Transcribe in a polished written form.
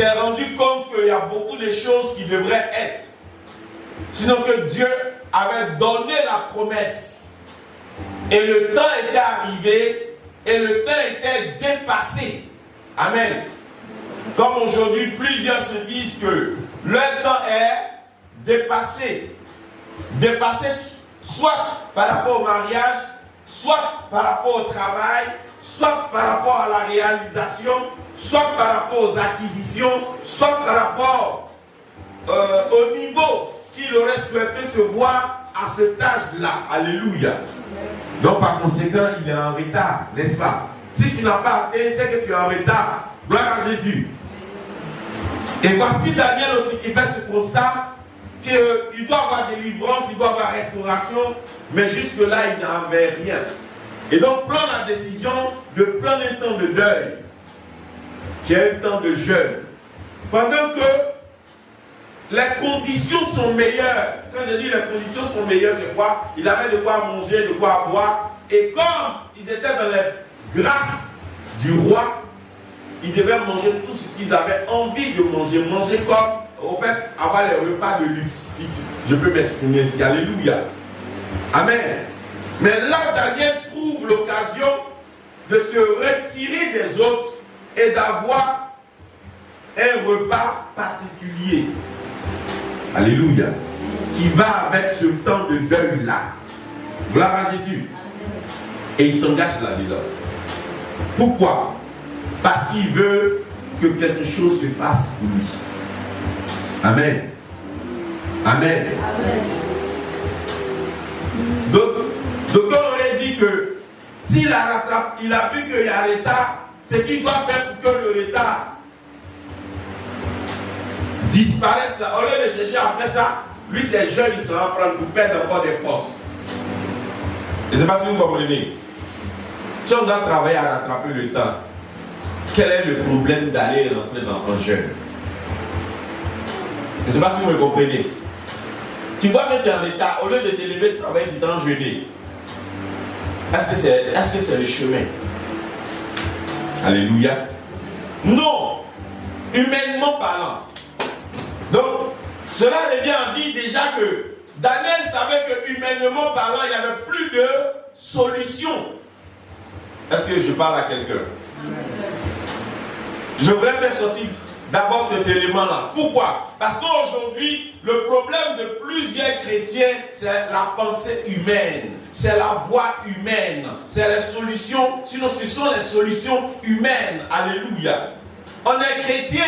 s'est rendu compte qu'il y a beaucoup de choses qui devraient être. Sinon que Dieu avait donné la promesse. Et le temps était arrivé et le temps était dépassé. Amen. Comme aujourd'hui, plusieurs se disent que leur temps est dépassé. Dépassé soit par rapport au mariage, soit par rapport au travail, soit par rapport à la réalisation, soit par rapport aux acquisitions, soit par rapport au niveau qu'il aurait souhaité se voir à cet âge-là. Alléluia. Donc par conséquent, il est en retard, n'est-ce pas? Si tu n'as pas atteint, c'est que tu es en retard. Gloire à Jésus. Et voici Daniel aussi qui fait ce constat qu'il doit avoir délivrance, il doit avoir restauration, mais jusque-là, il n'avait rien. Et donc, prend la décision de prendre un temps de deuil, qui est un temps de jeûne. Pendant que les conditions sont meilleures. Quand je dis les conditions sont meilleures, c'est quoi? Il avait de quoi manger, de quoi boire. Et comme ils étaient dans les grâces du roi, ils devaient manger tout ce qu'ils avaient envie de manger. Manger comme, au fait, avoir les repas de luxe. Si je peux m'exprimer ici. Alléluia. Amen. Mais là, Daniel trouve l'occasion de se retirer des autres et d'avoir un repas particulier. Alléluia. Qui va avec ce temps de deuil-là. Gloire à Jésus. Et il s'engage là-dedans. Pourquoi? Parce qu'il veut que quelque chose se fasse pour lui. Amen. Amen. Amen. Donc on aurait dit que s'il a rattrapé, il a vu qu'il y a retard, c'est qu'il doit faire pour que le retard disparaisse là. Au lieu de chercher après ça, lui c'est jeune, il sera en train de perdre encore des forces. Je ne sais pas si vous comprenez. Si on doit travailler à rattraper le temps, quel est le problème d'aller rentrer dans un jeûne? Je ne sais pas si vous me comprenez. Tu vois que tu es en état, au lieu de te lever, de travailler, tu t'en jeûner. Est-ce que c'est le chemin? Alléluia. Non. Humainement parlant. Donc, cela revient à dire déjà que Daniel savait que humainement parlant, il n'y avait plus de solution. Est-ce que je parle à quelqu'un? Je voudrais faire sortir d'abord cet élément-là. Pourquoi? Parce qu'aujourd'hui, le problème de plusieurs chrétiens, c'est la pensée humaine, c'est la voie humaine, c'est les solutions, sinon ce sont les solutions humaines. Alléluia. On est chrétien,